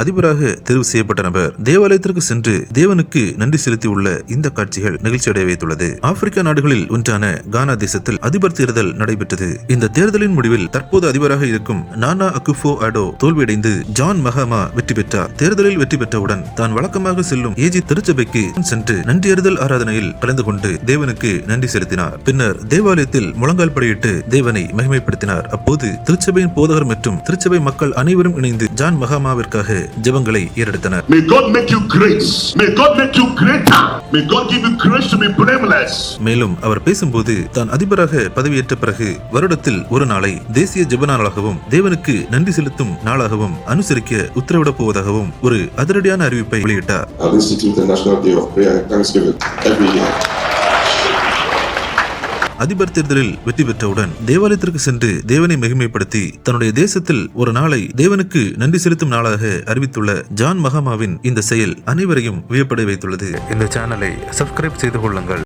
அதிபராக தேர்வு செய்யப்பட்ட நபர் தேவாலயத்திற்கு சென்று தேவனுக்கு நன்றி செலுத்தியுள்ள இந்த காட்சிகள் நிகழ்ச்சியடைய வைத்துள்ளது. ஆப்பிரிக்கா நாடுகளில் ஒன்றான கானா தேசத்தில் அதிபர் தேர்தல் நடைபெற்றது. இந்த தேர்தலின் முடிவில் தற்போது அதிபராக இருக்கும் நானா அக்குஃபோ அடோ தோல்வியடைந்து ஜான் மஹாமா வெற்றி பெற்றார். தேர்தலில் வெற்றி பெற்றவுடன் தான் வழக்கமாக செல்லும் ஏஜி திருச்சபைக்கு சென்று நன்றியறிதல் ஆராதனையில் கலந்து கொண்டு தேவனுக்கு நன்றி செலுத்தினார். பின்னர் தேவாலயத்தில் முழங்கால் படியிட்டு தேவனை மகிமைப்படுத்தினார். அப்போது திருச்சபையின் போதகர் மற்றும் திருச்சபை மக்கள் அனைவரும் இணைந்து ஜான் மஹாமாவிற்காக ஜெபங்களை ஏறெடுத்தனர். May God make you great. May God make you greater. May God give you grace to be blameless. மேலும் அவர் பேசும்போது தான் அதிபராக பதவியேற்ற பிறகு வருடத்தில் ஒரு நாளை தேசிய ஜெப நாளாகவும் தேவனுக்கு நன்றி செலுத்தும் நாளாகவும் அனுசரிக்க உத்தரவிடப் போவதாகவும் ஒரு அதிரடியான அறிவிப்பை வெளியிட்டார். I'll institute the National Day of Prayer and Thanksgiving every year. அதிபர் தேர்தலில் வெற்றி பெற்றவுடன் தேவாலயத்திற்கு சென்று தேவனை மகிமைப்படுத்தி தன்னுடைய தேசத்தில் ஒரு நாளை தேவனுக்கு நன்றி செலுத்தும் நாளாக அறிவித்துள்ள ஜான் மஹாமாவின் இந்த செயல் அனைவரையும் வியப்படை வைத்துள்ளது. இந்த சேனலை சப்ஸ்கிரைப் செய்து கொள்ளுங்கள்.